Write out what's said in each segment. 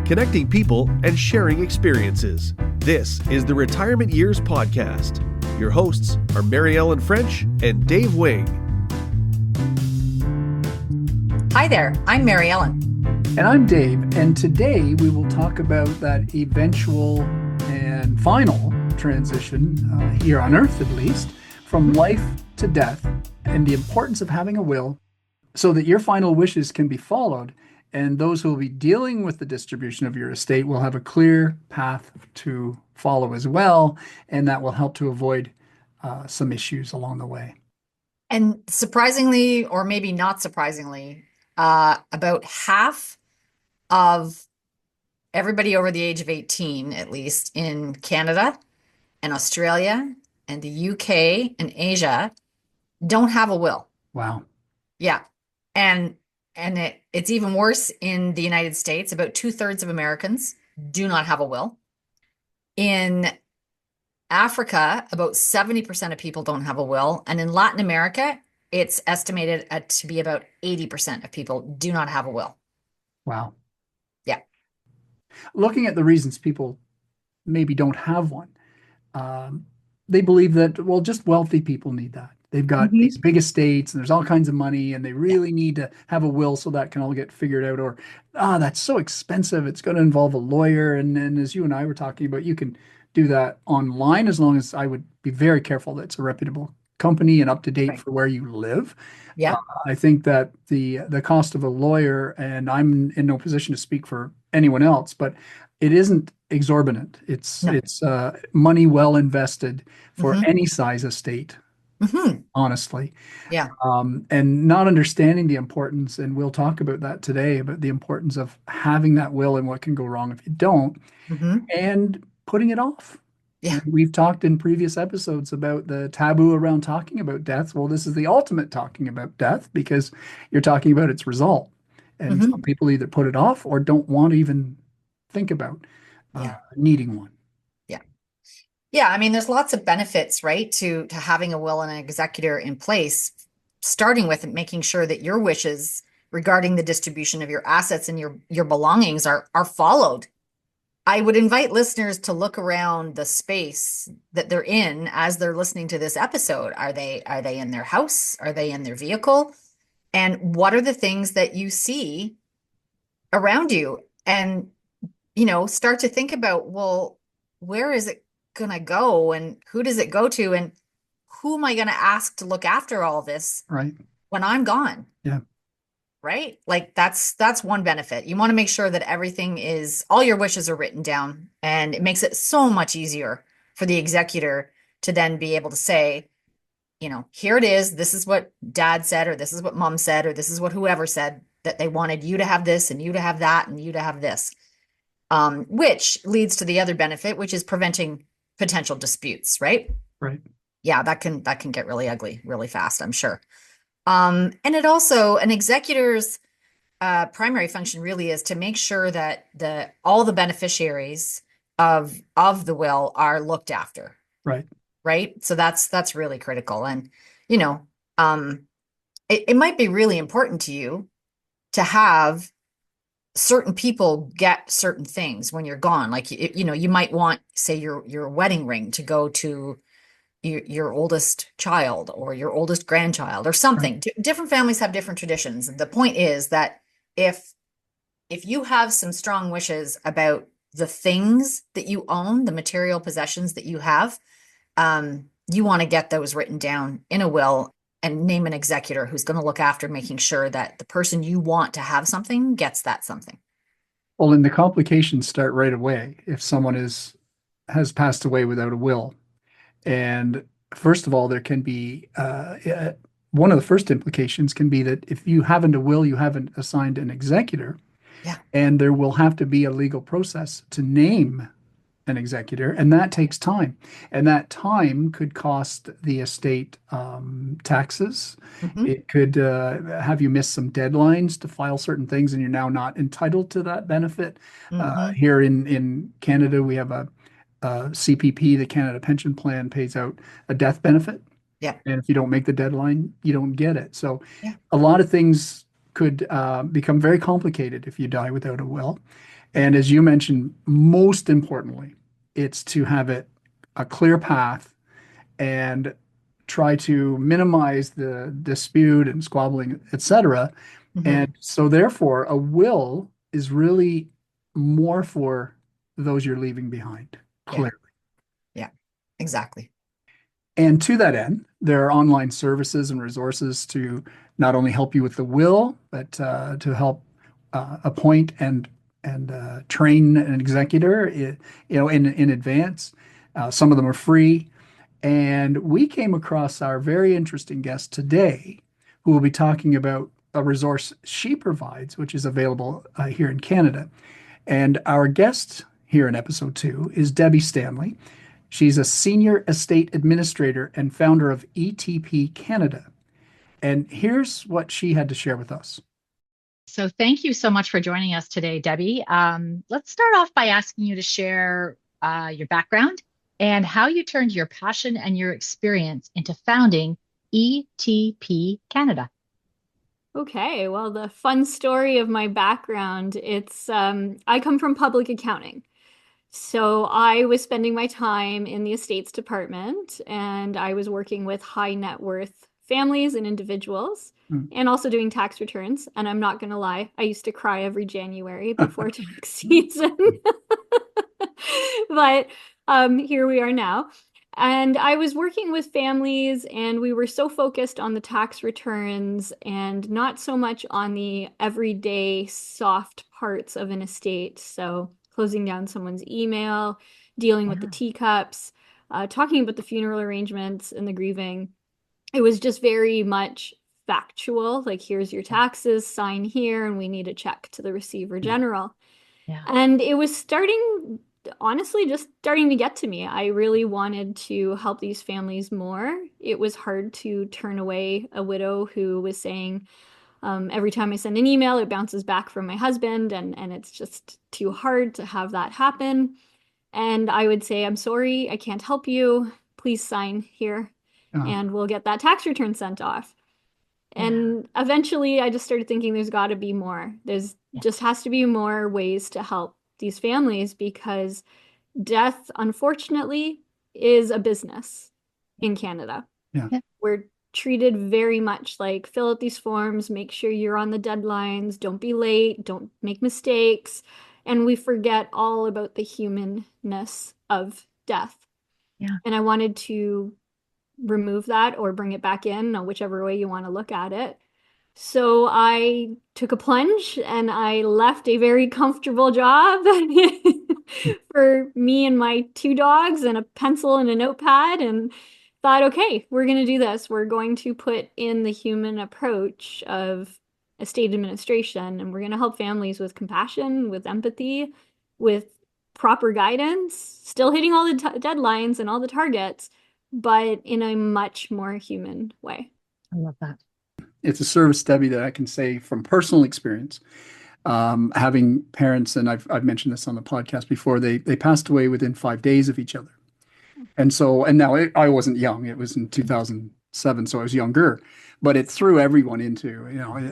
Connecting people and sharing experiences. This is the Retirement Years Podcast. Your hosts are Mary Ellen French and Dave Wing. Hi there, I'm Mary Ellen. And I'm Dave, and today we will talk about that eventual and final transition, here on Earth at least, from life to death, and the importance of having a will so that your final wishes can be followed, and those who will be dealing with the distribution of your estate will have a clear path to follow as well, and that will help to avoid some issues along the way. And surprisingly, or maybe not surprisingly, about half of everybody over the age of 18, at least in Canada and Australia and the UK and Asia, don't have a will. Wow. Yeah. And it's even worse in the United States. About 2/3 of Americans do not have a will. In Africa, about 70% of people don't have a will. And in Latin America, it's estimated to be about 80% of people do not have a will. Wow. Yeah. Looking at the reasons people maybe don't have one, they believe that, well, just wealthy people need that. They've got these big estates and there's all kinds of money and they really need to have a will so that can all get figured out. Or, that's so expensive. It's going to involve a lawyer. And as you and I were talking about, you can do that online, as long as I would be very careful that it's a reputable company and up to date for where you live. Yeah. I think that the cost of a lawyer, and I'm in no position to speak for anyone else, but it isn't exorbitant. It's money well invested for any size estate. Honestly. Yeah. And not understanding the importance, and we'll talk about that today, about the importance of having that will and what can go wrong if you don't, and putting it off. Yeah. And we've talked in previous episodes about the taboo around talking about death. Well, this is the ultimate talking about death, because you're talking about its result. And some people either put it off or don't want to even think about needing one. Yeah, I mean, there's lots of benefits, right, to having a will and an executor in place, starting with making sure that your wishes regarding the distribution of your assets and your belongings are followed. I would invite listeners to look around the space that they're in as they're listening to this episode. Are they in their house? Are they in their vehicle? And what are the things that you see around you? And, start to think about, well, where is it gonna go, and who does it go to, and who am I gonna ask to look after all this when I'm gone? Yeah. Right? Like that's one benefit. You want to make sure that all your wishes are written down, and it makes it so much easier for the executor to then be able to say, here it is. This is what dad said, or this is what mom said, or this is what whoever said, that they wanted you to have this and you to have that and you to have this. Which leads to the other benefit, which is preventing potential disputes, right? Right. Yeah, that can get really ugly really fast, I'm sure. And it also, an executor's primary function really is to make sure that all the beneficiaries of the will are looked after. Right. Right. So that's really critical. And, it might be really important to you to have certain people get certain things when you're gone. Like, you might want, say, your wedding ring to go to your oldest child or your oldest grandchild or something. Right. Different families have different traditions. The point is that if you have some strong wishes about the things that you own, the material possessions that you have, you want to get those written down in a will and name an executor who's going to look after making sure that the person you want to have something gets that something. Well, and the complications start right away if someone has passed away without a will. And first of all, there can be one of the first implications can be that if you haven't a will, you haven't assigned an executor. Yeah. And there will have to be a legal process to name an executor, and that takes time. And that time could cost the estate taxes. It could have you miss some deadlines to file certain things, and you're now not entitled to that benefit. Here in Canada, we have a CPP, the Canada Pension Plan, pays out a death benefit. Yeah. And if you don't make the deadline, you don't get it. So a lot of things could become very complicated if you die without a will. And as you mentioned, most importantly, it's to have it a clear path and try to minimize the dispute and squabbling, etc. Mhm. And so therefore, a will is really more for those you're leaving behind, Yeah. clearly. Yeah. Exactly. And to that end, there are online services and resources to not only help you with the will, but to help appoint and train an executor, in advance. Some of them are free, and we came across our very interesting guest today, who will be talking about a resource she provides, which is available here in Canada. And our guest here in episode 2 is Debbie Stanley. She's a senior estate administrator and founder of ETP Canada. And here's what she had to share with us. So thank you so much for joining us today, Debbie. Let's start off by asking you to share your background and how you turned your passion and your experience into founding ETP Canada. Okay, well, the fun story of my background, it's I come from public accounting. So I was spending my time in the estates department and I was working with high net worth families and individuals Mm. and also doing tax returns. And I'm not going to lie, I used to cry every January before tax season. But here we are now. And I was working with families, and we were so focused on the tax returns and not so much on the everyday soft parts of an estate. So, closing down someone's email, dealing with the teacups, talking about the funeral arrangements and the grieving. It was just very much factual. Like, here's your taxes, sign here, and we need a check to the receiver general. Yeah. And it was honestly, just starting to get to me. I really wanted to help these families more. It was hard to turn away a widow who was saying, every time I send an email, it bounces back from my husband, and it's just too hard to have that happen. And I would say, I'm sorry, I can't help you. Please sign here, and we'll get that tax return sent off. And eventually I just started thinking there's got to be more. There's just has to be more ways to help these families because death, unfortunately, is a business in Canada. Yeah. We're treated very much like fill out these forms, make sure you're on the deadlines, don't be late, don't make mistakes. And we forget all about the humanness of death. Yeah. And I wanted to remove that or bring it back in, whichever way you want to look at it. So I took a plunge and I left a very comfortable job for me and my 2 dogs and a pencil and a notepad and thought, okay, we're going to do this. We're going to put in the human approach of estate administration and we're going to help families with compassion, with empathy, with proper guidance, still hitting all the deadlines and all the targets, but in a much more human way. I love that. It's a service, Debbie, that I can say from personal experience. Having parents, and I've mentioned this on the podcast before, they passed away within 5 days of each other. And so, and now I wasn't young. It was in 2007, so I was younger. But it threw everyone into,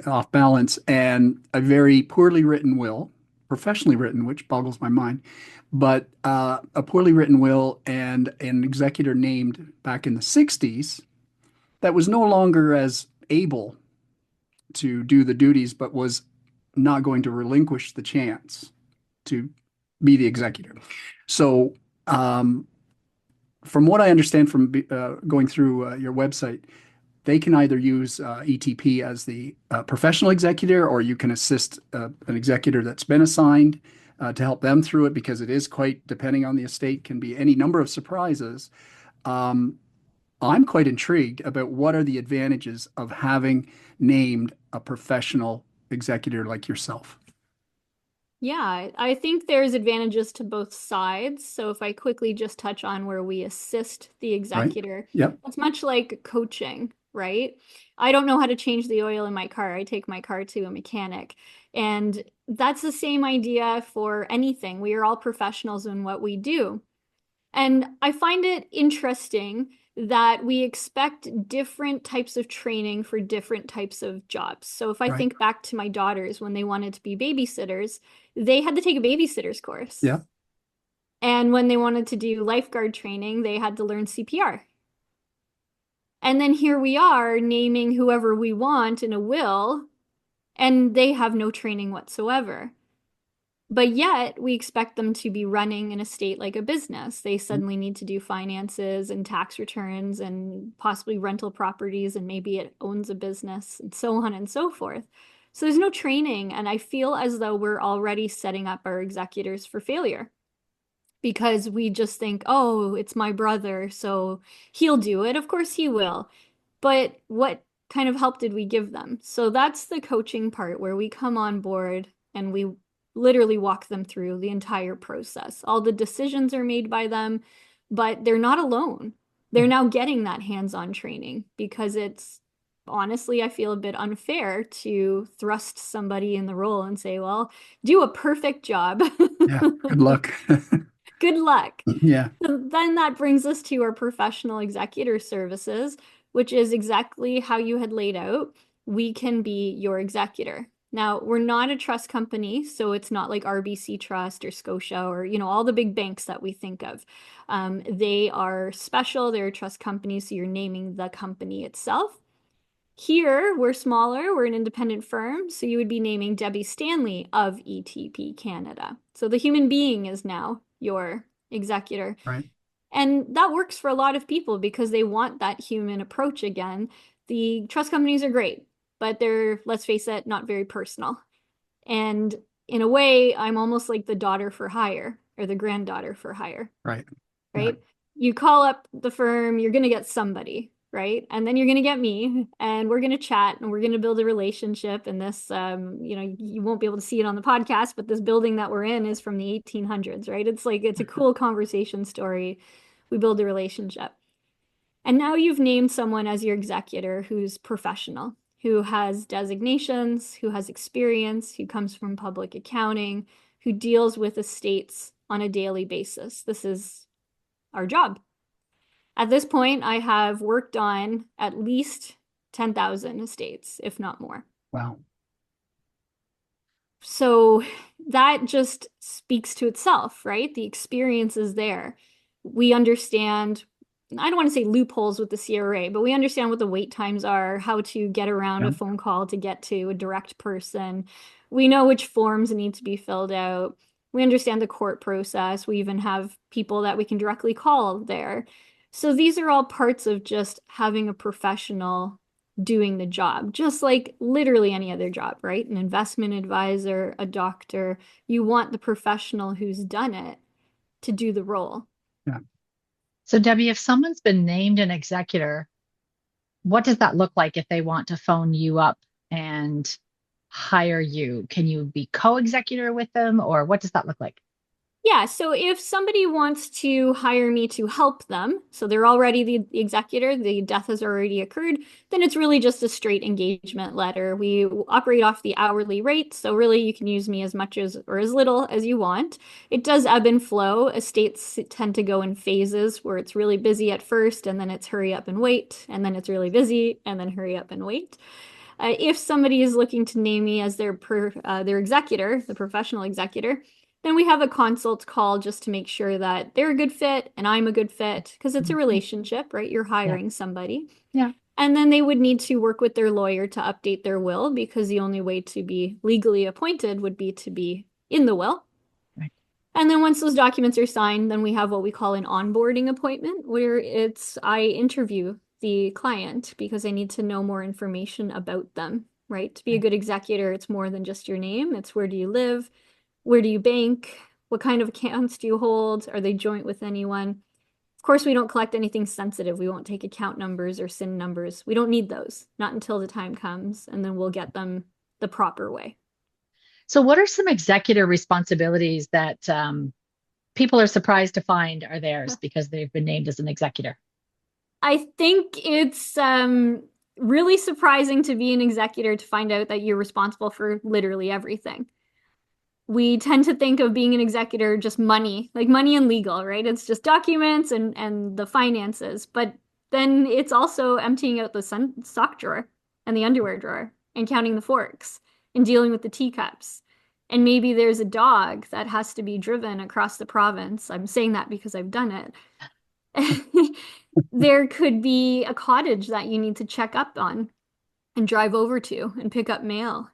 off balance. And a very poorly written will, professionally written, which boggles my mind, but a poorly written will and an executor named back in the 60s that was no longer as able to do the duties, but was not going to relinquish the chance to be the executor. So, from what I understand from going through your website, they can either use ETP as the professional executor, or you can assist an executor that's been assigned to help them through it because it is quite, depending on the estate, can be any number of surprises. I'm quite intrigued about what are the advantages of having named a professional executor like yourself. Yeah, I think there's advantages to both sides. So if I quickly just touch on where we assist the executor, Yep. it's much like coaching, right? I don't know how to change the oil in my car. I take my car to a mechanic. And that's the same idea for anything. We are all professionals in what we do. And I find it interesting that we expect different types of training for different types of jobs. So if I think back to my daughters when they wanted to be babysitters, they had to take a babysitter's course. Yeah. And when they wanted to do lifeguard training, they had to learn CPR. And then here we are naming whoever we want in a will, and they have no training whatsoever. But yet we expect them to be running an estate like a business. They suddenly need to do finances and tax returns and possibly rental properties, and maybe it owns a business and so on and so forth. So there's no training. And I feel as though we're already setting up our executors for failure because we just think, oh, it's my brother, so he'll do it. Of course he will. But what kind of help did we give them? So that's the coaching part where we come on board and we literally walk them through the entire process. All the decisions are made by them, but they're not alone. They're now getting that hands-on training because it's honestly, I feel a bit unfair to thrust somebody in the role and say, well, do a perfect job. Yeah. Good luck. Good luck. Yeah. So then that brings us to our professional executor services, which is exactly how you had laid out. We can be your executor. Now, we're not a trust company, so it's not like RBC Trust or Scotia or, all the big banks that we think of. They are special. They're trust companies, so you're naming the company itself. Here, we're smaller. We're an independent firm, so you would be naming Debbie Stanley of ETP Canada. So the human being is now your executor. Right. And that works for a lot of people because they want that human approach again. The trust companies are great, but they're, let's face it, not very personal. And in a way, I'm almost like the daughter for hire or the granddaughter for hire. Right. Right? Yeah. You call up the firm, you're going to get somebody, right? And then you're going to get me, and we're going to chat, and we're going to build a relationship. And this, you won't be able to see it on the podcast, but this building that we're in is from the 1800s, right? It's a cool conversation story. We build a relationship. And now you've named someone as your executor who's professional, who has designations, who has experience, who comes from public accounting, who deals with estates on a daily basis. This is our job. At this point, I have worked on at least 10,000 estates, if not more. Wow. So that just speaks to itself, right? The experience is there. We understand, I don't want to say loopholes with the CRA, but we understand what the wait times are, how to get around a phone call to get to a direct person. We know which forms need to be filled out. We understand the court process. We even have people that we can directly call there. So these are all parts of just having a professional doing the job, just like literally any other job, right? An investment advisor, a doctor. You want the professional who's done it to do the role. Yeah. So Debbie, if someone's been named an executor, what does that look like if they want to phone you up and hire you? Can you be co-executor with them, or what does that look like? Yeah, so if somebody wants to hire me to help them, so they're already the executor, the death has already occurred, then it's really just a straight engagement letter. We operate off the hourly rate, so really you can use me as much as or as little as you want. It does ebb and flow. Estates tend to go in phases where it's really busy at first, and then it's hurry up and wait, and then it's really busy, and then hurry up and wait. If somebody is looking to name me as their executor, the professional executor, then we have a consult call just to make sure that they're a good fit and I'm a good fit, because it's a relationship, right? You're hiring somebody. Yeah. And then they would need to work with their lawyer to update their will, because the only way to be legally appointed would be to be in the will. Right. And then once those documents are signed, then we have what we call an onboarding appointment, where I interview the client because I need to know more information about them, right? To be a good executor, it's more than just your name. It's where do you live? Where do you bank? What kind of accounts do you hold? Are they joint with anyone? Of course, we don't collect anything sensitive. We won't take account numbers or SIN numbers. We don't need those, not until the time comes, and then we'll get them the proper way. So what are some executor responsibilities that people are surprised to find are theirs because they've been named as an executor? I think it's really surprising to be an executor to find out that you're responsible for literally everything. We tend to think of being an executor just money, like money and legal, right? It's just documents and the finances. But then it's also emptying out the sock drawer and the underwear drawer and counting the forks and dealing with the teacups. And maybe there's a dog that has to be driven across the province. I'm saying that because I've done it. There could be a cottage that you need to check up on and drive over to and pick up mail.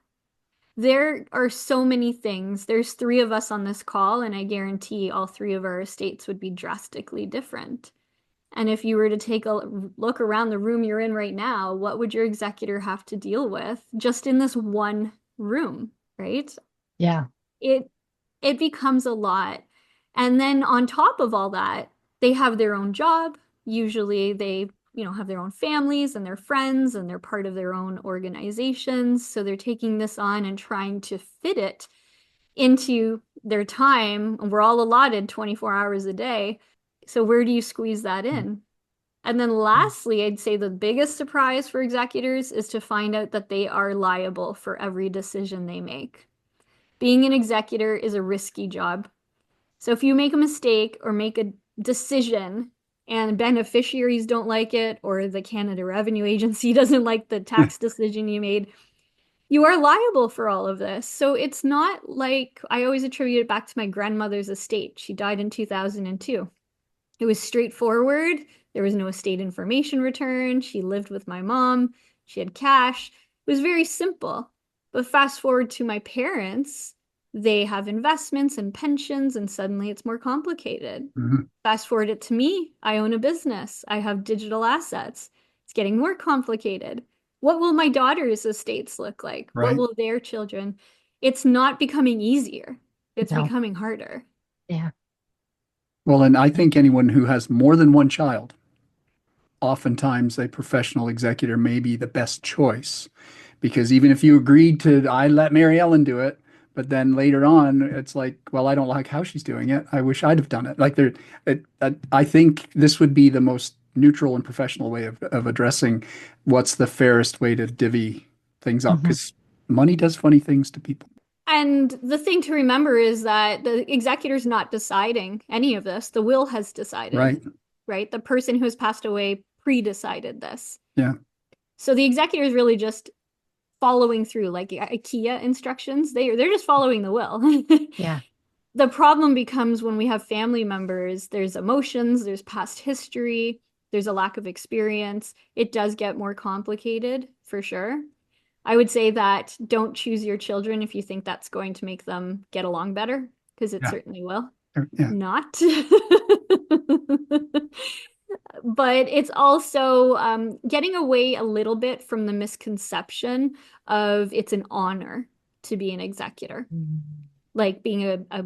There are so many things. There's 3 of us on this call, and I guarantee all 3 of our estates would be drastically different. And if you were to take a look around the room you're in right now, what would your executor have to deal with just in this one room, right? Yeah. It becomes a lot. And then on top of all that, they have their own job. Usually they, have their own families and their friends, and they're part of their own organizations. So they're taking this on and trying to fit it into their time. We're all allotted 24 hours a day. So where do you squeeze that in? And then lastly, I'd say the biggest surprise for executors is to find out that they are liable for every decision they make. Being an executor is a risky job. So if you make a mistake or make a decision and beneficiaries don't like it, or the Canada Revenue Agency doesn't like the tax decision you made, you are liable for all of this. So it's not like, I always attribute it back to my grandmother's estate. She died in 2002. It was straightforward. There was no estate information return. She lived with my mom. She had cash. It was very simple. But fast forward to my parents, they have investments and pensions, and suddenly it's more complicated. Mhm. Fast forward it to me. I own a business. I have digital assets. It's getting more complicated. What will my daughter's estates look like? Right. What will their children? It's not becoming easier. It's No. becoming harder. Yeah. Well, and I think anyone who has more than one child, oftentimes a professional executor may be the best choice. Because even if you agreed to, I let Mary Ellen do it, but then later on, it's like, well, I don't like how she's doing it. I wish I'd have done it. Like I think this would be the most neutral and professional way of addressing what's the fairest way to divvy things up, because money does funny things to people. And the thing to remember is that the executor's not deciding any of this. The will has decided, Right. right? The person who has passed away pre-decided this. Yeah. So the executor is really just following through, like IKEA instructions. They're just following the will. Yeah. The problem becomes when we have family members, there's emotions, there's past history, there's a lack of experience. It does get more complicated for sure. I would say that don't choose your children if you think that's going to make them get along better, because it certainly will. Yeah. Not. But it's also getting away a little bit from the misconception of it's an honor to be an executor, like being a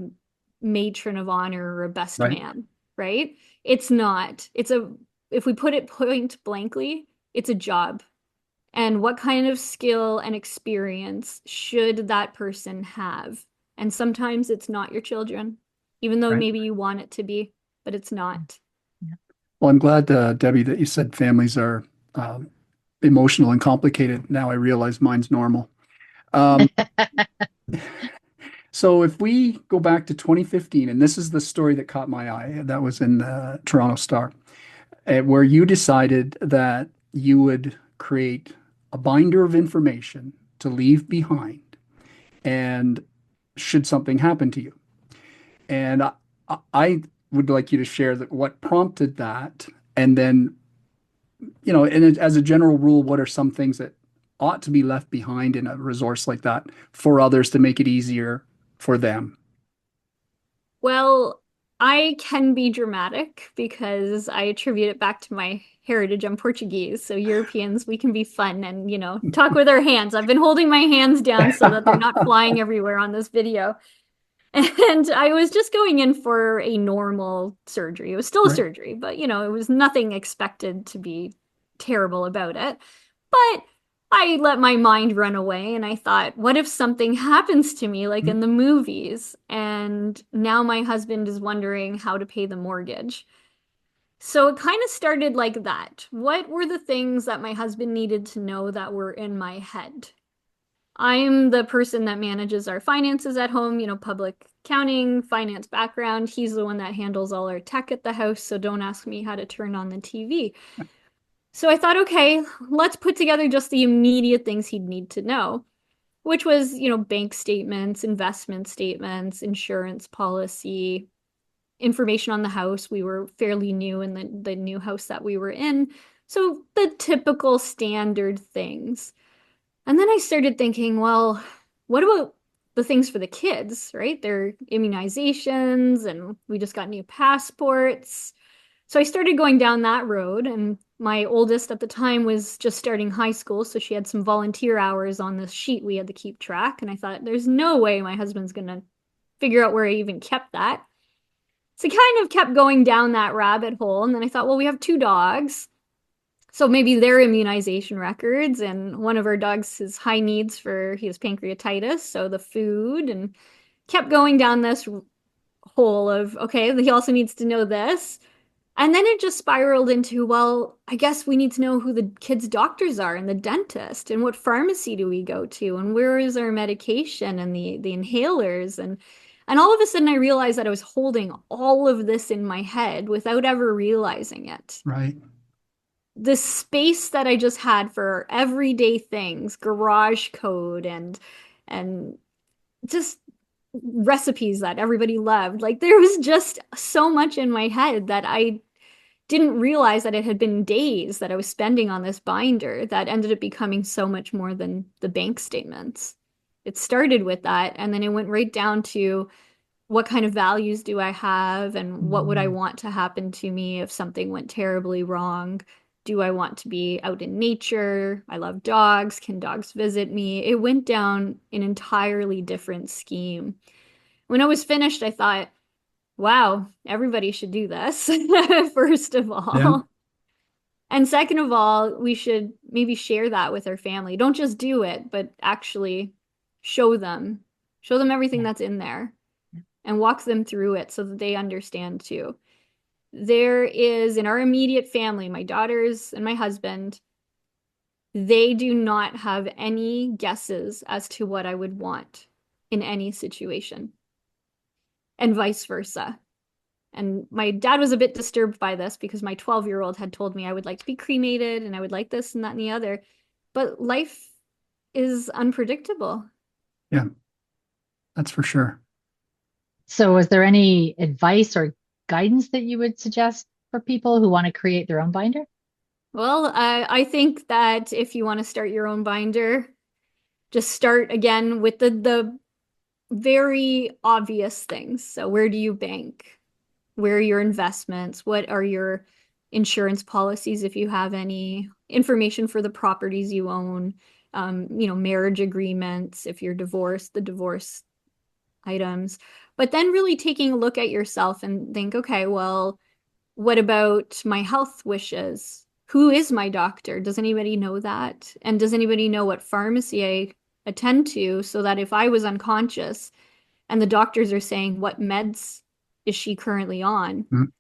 matron of honor or a best man, right? It's not. If we put it point blankly, it's a job. And what kind of skill and experience should that person have? And sometimes it's not your children, even though maybe you want it to be, but it's not. Well, I'm glad, Debbie, that you said families are emotional and complicated. Now I realize mine's normal. So if we go back to 2015, and this is the story that caught my eye, that was in the Toronto Star, where you decided that you would create a binder of information to leave behind, and should something happen to you. And I would like you to share what prompted that, and then, and as a general rule, what are some things that ought to be left behind in a resource like that for others to make it easier for them? Well, I can be dramatic because I attribute it back to my heritage. I'm Portuguese, so Europeans, we can be fun and, talk with our hands. I've been holding my hands down so that they're not flying everywhere on this video. And I was just going in for a normal surgery. It was still a surgery, but it was nothing expected to be terrible about it. But I let my mind run away and I thought, what if something happens to me like in the movies? And now my husband is wondering how to pay the mortgage. So it kind of started like that. What were the things that my husband needed to know that were in my head? I'm the person that manages our finances at home, public accounting, finance background. He's the one that handles all our tech at the house, so don't ask me how to turn on the TV. So I thought, okay, let's put together just the immediate things he'd need to know, which was, bank statements, investment statements, insurance policy, information on the house. We were fairly new in the new house that we were in. So the typical standard things. And then I started thinking, well, what about the things for the kids, right? Their immunizations, and we just got new passports. So I started going down that road, and my oldest at the time was just starting high school, so she had some volunteer hours on this sheet we had to keep track. And I thought, there's no way my husband's gonna figure out where I even kept that. So I kind of kept going down that rabbit hole. And then I thought, well, we have two dogs. So maybe their immunization records, and one of our dogs has high needs he has pancreatitis, so the food, and kept going down this hole of, okay, he also needs to know this. And then it just spiraled into, well, I guess we need to know who the kids' doctors are and the dentist, and what pharmacy do we go to, and where is our medication and the inhalers, and all of a sudden I realized that I was holding all of this in my head without ever realizing it. Right. The space that I just had for everyday things, garage code and just recipes that everybody loved. Like there was just so much in my head that I didn't realize that it had been days that I was spending on this binder that ended up becoming so much more than the bank statements. It started with that, and then it went right down to what kind of values do I have, and what would I want to happen to me if something went terribly wrong? Do I want to be out in nature? I love dogs. Can dogs visit me? It went down an entirely different scheme. When I was finished, I thought, wow, everybody should do this, first of Yeah. all. And second of all, we should maybe share that with our family. Don't just do it, but actually show them. Show them everything that's in there and walk them through it so that they understand too. There is, in our immediate family, my daughters and my husband, they do not have any guesses as to what I would want in any situation, and vice versa. And my dad was a bit disturbed by this because my 12-year-old had told me I would like to be cremated and I would like this and that and the other. But life is unpredictable. Yeah, that's for sure. So, is there any advice or guidance that you would suggest for people who want to create their own binder? Well, I think that if you want to start your own binder, just start again with the very obvious things. So where do you bank? Where are your investments? What are your insurance policies if you have any? Information for the properties you own, marriage agreements, if you're divorced, the divorce items. But then really taking a look at yourself and think, okay, well, what about my health wishes? Who is my doctor? Does anybody know that? And does anybody know what pharmacy I attend to, so that if I was unconscious and the doctors are saying, what meds is she currently on? Mm.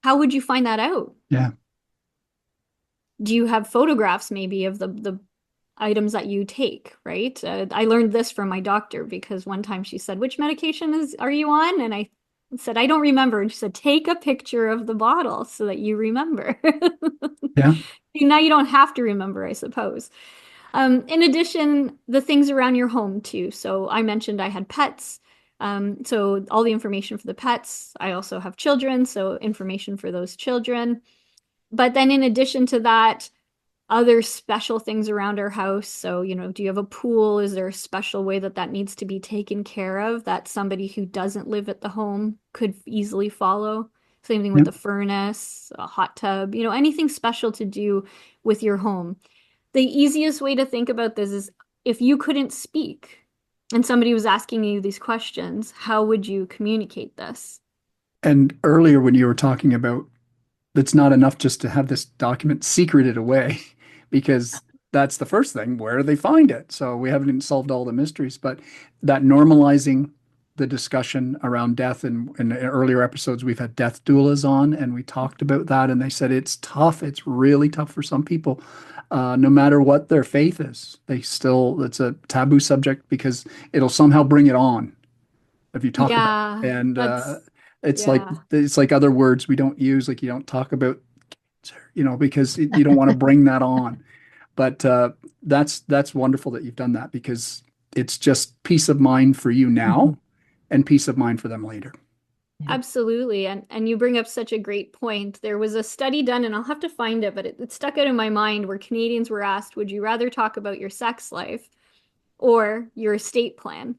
How would you find that out? Yeah. Do you have photographs maybe of the items that you take, right? I learned this from my doctor because one time she said, which medication are you on? And I said, I don't remember. And she said, take a picture of the bottle so that you remember. Yeah. Now you don't have to remember, I suppose. In addition, the things around your home too. So I mentioned I had pets. So all the information for the pets. I also have children, so information for those children. But then in addition to that, other special things around our house. So, do you have a pool? Is there a special way that needs to be taken care of that somebody who doesn't live at the home could easily follow? Same thing with the furnace, a hot tub, anything special to do with your home. The easiest way to think about this is if you couldn't speak and somebody was asking you these questions, how would you communicate this? And earlier when you were talking about, it's not enough just to have this document secreted away, because that's the first thing. Where do they find it? So we haven't even solved all the mysteries, but that normalizing the discussion around death, and in earlier episodes, we've had death doulas on, and we talked about that, and they said it's tough. It's really tough for some people. No matter what their faith is, it's a taboo subject because it'll somehow bring it on if you talk about it. And it's yeah. like other words we don't use, like you don't talk about because you don't want to bring that on. But that's wonderful that you've done that, because it's just peace of mind for you now and peace of mind for them later. Absolutely. And you bring up such a great point. There was a study done, and I'll have to find it, but it stuck out in my mind, where Canadians were asked, would you rather talk about your sex life or your estate plan?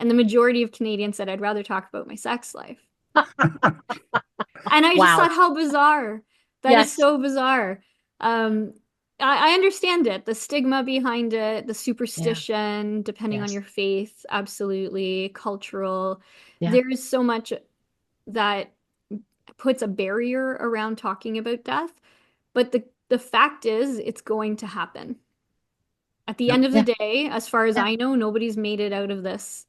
And the majority of Canadians said, I'd rather talk about my sex life. And I just thought, how bizarre. That is so bizarre. I understand it, the stigma behind it, the superstition, depending on your faith, absolutely, cultural. There is so much that puts a barrier around talking about death. But the fact is, it's going to happen. At the end of the day, as far as I know, nobody's made it out of this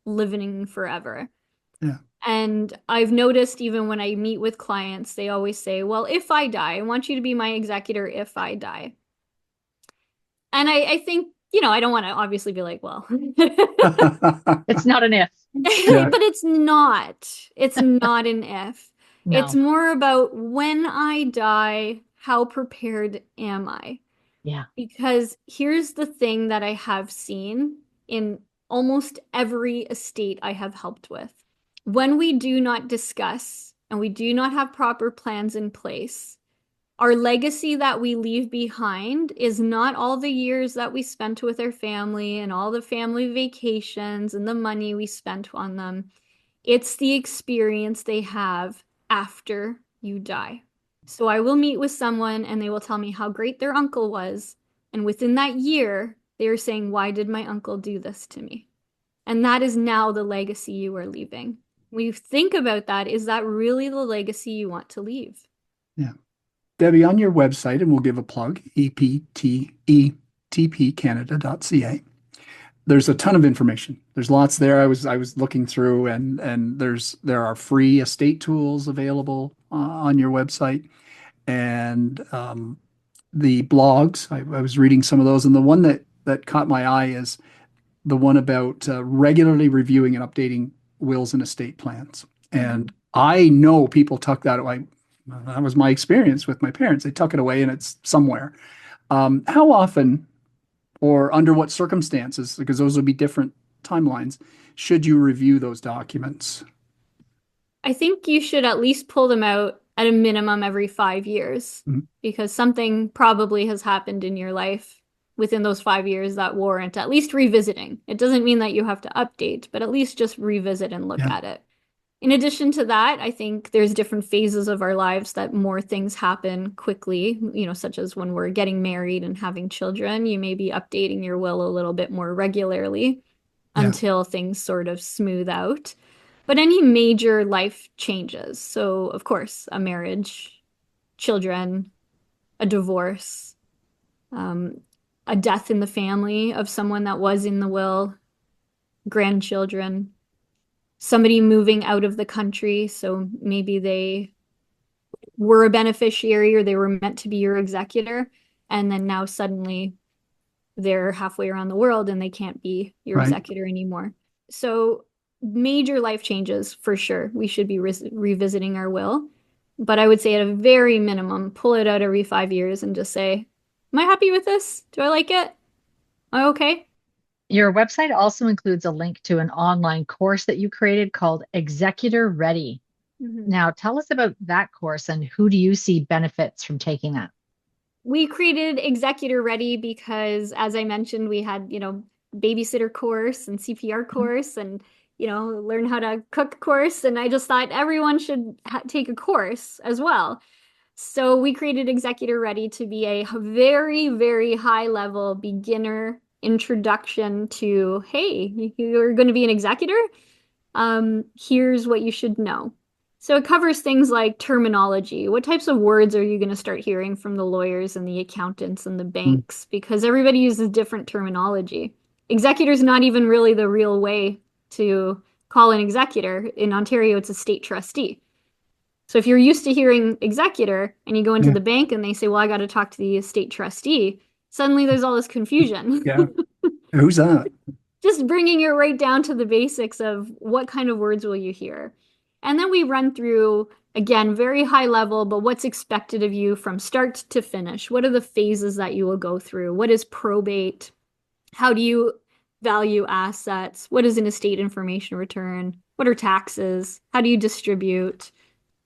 living forever. Yeah. And I've noticed, even when I meet with clients, they always say, well, if I die, I want you to be my executor if I die. And I think, I don't want to obviously be like, well, it's not an if. But it's not. It's not an if. No. It's more about, when I die, how prepared am I? Yeah. Because here's the thing that I have seen in almost every estate I have helped with. When we do not discuss and we do not have proper plans in place, our legacy that we leave behind is not all the years that we spent with our family and all the family vacations and the money we spent on them. It's the experience they have after you die. So I will meet with someone and they will tell me how great their uncle was. And within that year, they are saying, why did my uncle do this to me? And that is now the legacy you are leaving. When you think about that, is that really the legacy you want to leave? Yeah. Debbie, on your website, and we'll give a plug, eptetpcanada.ca. There's a ton of information. There's lots there. I was looking through, and there are free estate tools available on your website, and the blogs. I was reading some of those, and the one that caught my eye is the one about regularly reviewing and updating wills and estate plans. And I know people tuck that away. That was my experience with my parents. They tuck it away and it's somewhere. How often, or under what circumstances, because those would be different timelines, should you review those documents? I think you should at least pull them out at a minimum every 5 years, because something probably has happened in your life within those 5 years that warrant at least revisiting. It doesn't mean that you have to update, but at least just revisit and look at it. In addition to that, I think there's different phases of our lives that more things happen quickly, such as when we're getting married and having children. You may be updating your will a little bit more regularly until things sort of smooth out. But any major life changes, so of course, a marriage, children, a divorce, a death in the family of someone that was in the will, grandchildren, somebody moving out of the country, so maybe they were a beneficiary or they were meant to be your executor, and then now suddenly they're halfway around the world and they can't be your executor anymore. So major life changes, for sure. We should be revisiting our will. But I would say at a very minimum, pull it out every 5 years and just say, am I happy with this? Do I like it? Am I okay? Your website also includes a link to an online course that you created called Executor Ready. Now, tell us about that course and who do you see benefits from taking that? We created Executor Ready because, as I mentioned, we had, babysitter course and CPR course and, learn how to cook course. And I just thought everyone should take a course as well. So we created Executor Ready to be a very, very high level beginner introduction to, hey, you're going to be an executor. Here's what you should know. So it covers things like terminology. What types of words are you going to start hearing from the lawyers and the accountants and the banks? Because everybody uses different terminology. Executor is not even really the real way to call an executor. In Ontario, it's a state trustee. So if you're used to hearing executor and you go into the bank and they say, well, I got to talk to the estate trustee, suddenly there's all this confusion. Who's that? Just bringing it right down to the basics of what kind of words will you hear. And then we run through, again, very high level, but what's expected of you from start to finish? What are the phases that you will go through? What is probate? How do you value assets? What is an estate information return? What are taxes? How do you distribute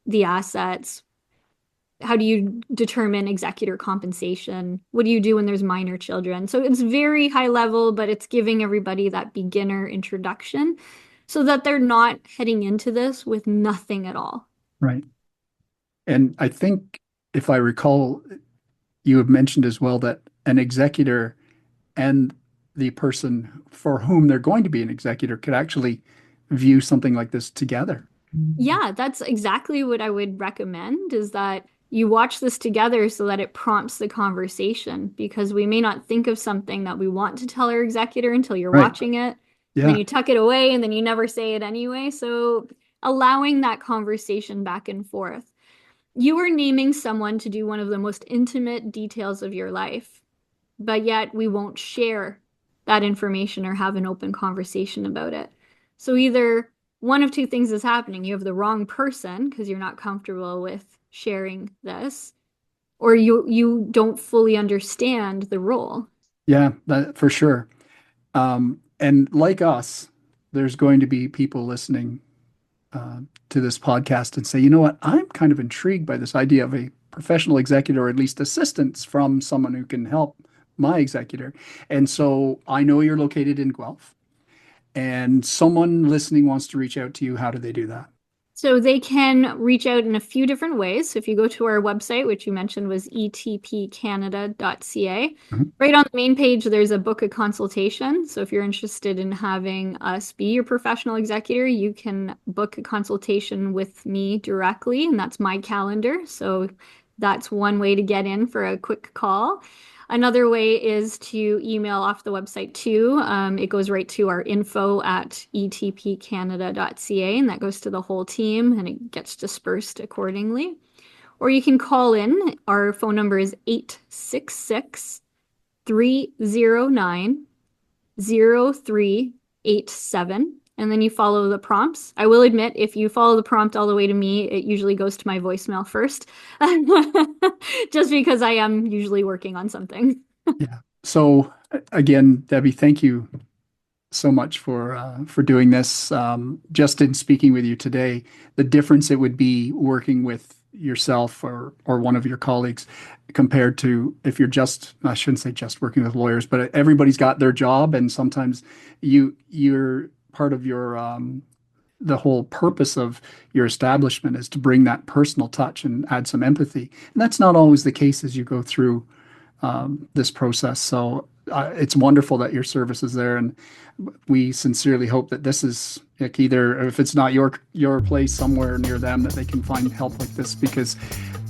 the assets? How do you determine executor compensation? What do you do when there's minor children? So it's very high level, but it's giving everybody that beginner introduction so that they're not heading into this with nothing at all. Right. And I think if I recall, you have mentioned as well that an executor and the person for whom they're going to be an executor could actually view something like this together. Yeah, that's exactly what I would recommend is that you watch this together so that it prompts the conversation because we may not think of something that we want to tell our executor until you're Right. watching it. Yeah. Then you tuck it away and then you never say it anyway. So allowing that conversation back and forth. You are naming someone to do one of the most intimate details of your life, but yet we won't share that information or have an open conversation about it. So either one of two things is happening. You have the wrong person because you're not comfortable with sharing this, or you don't fully understand the role. Yeah, that, for sure. And like us, there's going to be people listening to this podcast and say, you know what, I'm kind of intrigued by this idea of a professional executor, or at least assistance from someone who can help my executor. And so I know you're located in Guelph, and someone listening wants to reach out to you. How do they do that? So they can reach out in a few different ways. So if you go to our website, which you mentioned was etpcanada.ca, right on the main page, there's a book a consultation. So if you're interested in having us be your professional executor, you can book a consultation with me directly, and that's my calendar. So that's one way to get in for a quick call. Another way is to email off the website too. It goes right to our info@etpcanada.ca, and that goes to the whole team and it gets dispersed accordingly. Or you can call in. Our phone number is 866-309-0387. And then you follow the prompts. I will admit, if you follow the prompt all the way to me, it usually goes to my voicemail first, just because I am usually working on something. Yeah. So again, Debbie, thank you so much for doing this. Just in speaking with you today, the difference it would be working with yourself or one of your colleagues compared to if you're just, I shouldn't say just working with lawyers, but everybody's got their job, and sometimes you're part of your the whole purpose of your establishment is to bring that personal touch and add some empathy. And that's not always the case as you go through this process. So it's wonderful that your service is there, and we sincerely hope that this is like either, if it's not your place, somewhere near them, that they can find help like this, because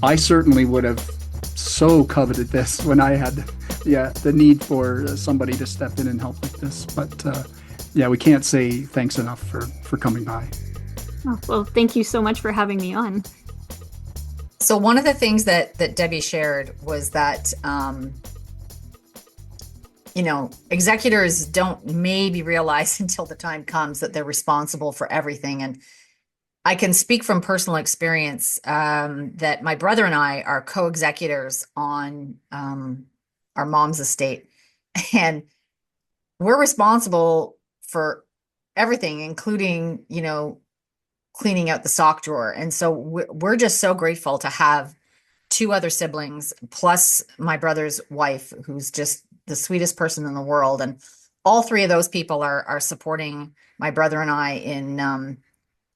I certainly would have so coveted this when I had the need for somebody to step in and help like this. But we can't say thanks enough for coming by. Oh, well, thank you so much for having me on. So one of the things that Debbie shared was that, executors don't maybe realize until the time comes that they're responsible for everything. And I can speak from personal experience that my brother and I are co-executors on our mom's estate. And we're responsible for everything, including, cleaning out the sock drawer. And so we're just so grateful to have two other siblings, plus my brother's wife, who's just the sweetest person in the world. And all three of those people are supporting my brother and I in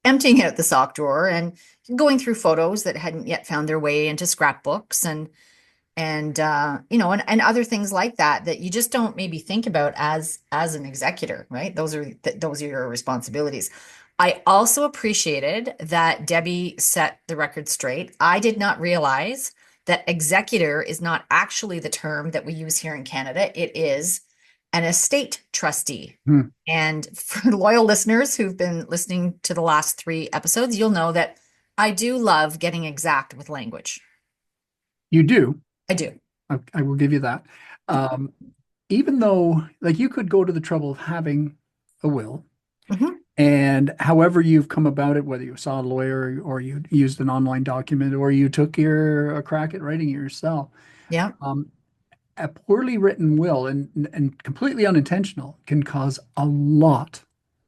emptying out the sock drawer and going through photos that hadn't yet found their way into scrapbooks and other things like that you just don't maybe think about as an executor, right? Those are your responsibilities. I also appreciated that Debbie set the record straight. I did not realize that executor is not actually the term that we use here in Canada. It is an estate trustee. And for loyal listeners who've been listening to the last 3 episodes, you'll know that I do love getting exact with language. You do? I do. I will give you that. Even though, like, you could go to the trouble of having a will, And however you've come about it, whether you saw a lawyer or you used an online document or you took a crack at writing it yourself, Yeah. um, a poorly written will and completely unintentional can cause a lot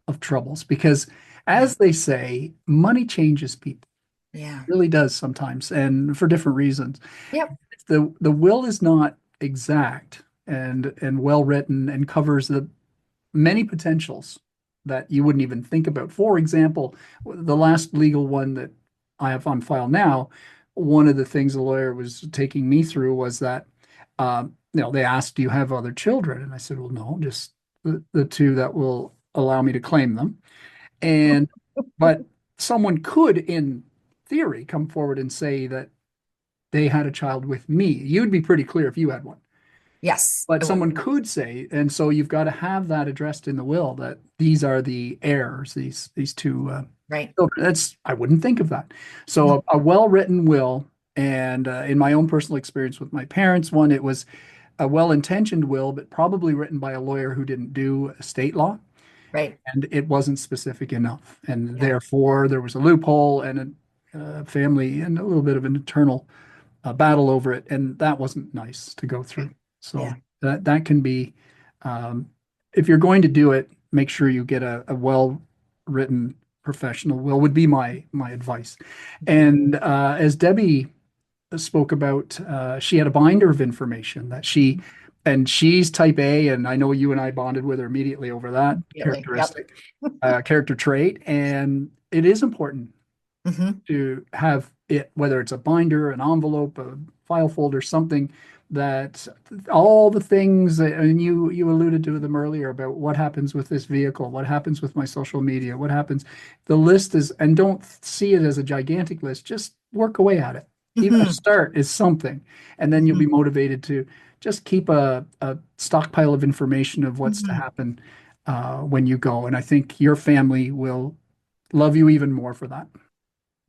of troubles because, Yeah. as they say, money changes people. Yeah. It really does sometimes, and for different reasons. Yep. If the will is not exact and well written and covers the many potentials that you wouldn't even think about. For example, the last legal one that I have on file now, one of the things the lawyer was taking me through was that, they asked, "Do you have other children?" And I said, "Well, no, just the two that will allow me to claim them." And but someone could, in theory, come forward and say that they had a child with me. You'd be pretty clear if you had one. Yes. But someone could say, and so you've got to have that addressed in the will that these are the heirs, these two Right. children. I wouldn't think of that. So a well-written will, and in my own personal experience with my parents, one, it was a well-intentioned will, but probably written by a lawyer who didn't do estate law, Right. and it wasn't specific enough, and Yeah. therefore there was a loophole and a family and a little bit of an internal battle over it, and that wasn't nice to go through. So Yeah. that can be, if you're going to do it, make sure you get a well-written professional will would be my advice. And as Debbie spoke about, she had a binder of information that she's type A, and I know you and I bonded with her immediately over that Immediately. characteristic, character trait, and it is important Mm-hmm. to have it, whether it's a binder, an envelope, a file folder, something that all the things that, and you alluded to them earlier about what happens with this vehicle, what happens with my social media, what happens. The list is, and don't see it as a gigantic list, just work away at it. Even a start is something, and then you'll be motivated to just keep a stockpile of information of what's to happen when you go. And I think your family will love you even more for that.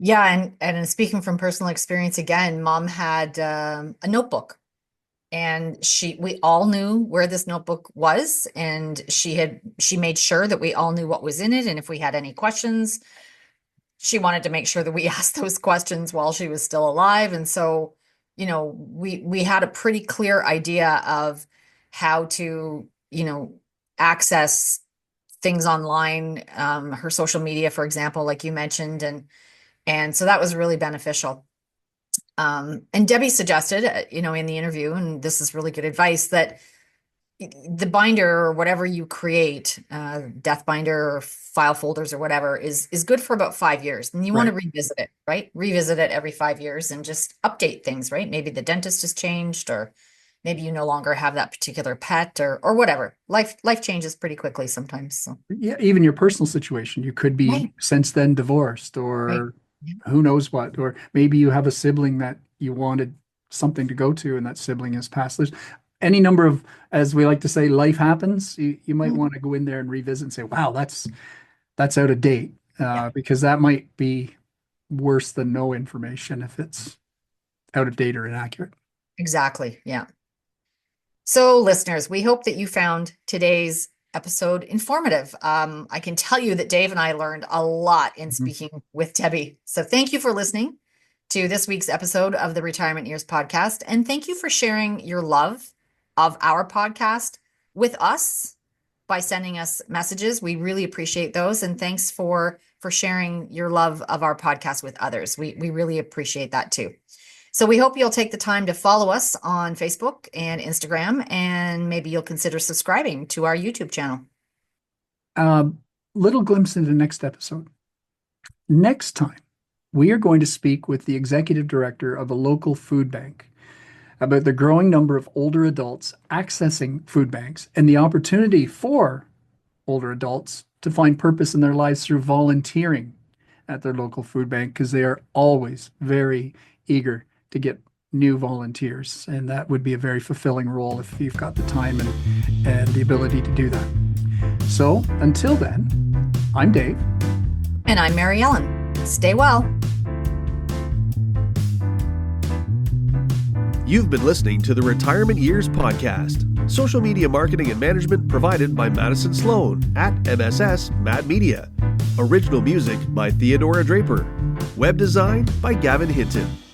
Yeah, and speaking from personal experience again, mom had a notebook, and we all knew where this notebook was, and she made sure that we all knew what was in it, and if we had any questions, she wanted to make sure that we asked those questions while she was still alive. And so, we had a pretty clear idea of how to, access things online, her social media, for example, like you mentioned, and so that was really beneficial. And Debbie suggested, in the interview, and this is really good advice, that the binder or whatever you create, death binder or file folders or whatever, is good for about 5 years. And you want to revisit it, right? Revisit it every 5 years and just update things, right? Maybe the dentist has changed, or maybe you no longer have that particular pet, or whatever. Life changes pretty quickly sometimes. So Yeah, even your personal situation, you could be since then divorced, or who knows what, or maybe you have a sibling that you wanted something to go to and that sibling has passed. There's any number of, as we like to say, life happens. You might want to go in there and revisit and say, wow, that's out of date, because that might be worse than no information if it's out of date or inaccurate. Exactly. Yeah. So listeners, we hope that you found today's episode informative. I can tell you that Dave and I learned a lot in speaking with Debbie. So thank you for listening to this week's episode of the Retirement Years podcast. And thank you for sharing your love of our podcast with us by sending us messages. We really appreciate those. And thanks for sharing your love of our podcast with others. We really appreciate that too. So we hope you'll take the time to follow us on Facebook and Instagram, and maybe you'll consider subscribing to our YouTube channel. Little glimpse into the next episode. Next time, we are going to speak with the executive director of a local food bank about the growing number of older adults accessing food banks and the opportunity for older adults to find purpose in their lives through volunteering at their local food bank, because they are always very eager to get new volunteers, and that would be a very fulfilling role if you've got the time and the ability to do that. So until then, I'm Dave. And I'm Mary Ellen. Stay well. You've been listening to the Retirement Years podcast, social media marketing and management provided by Madison Sloan at MSS Mad Media. Original music by Theodora Draper. Web design by Gavin Hinton.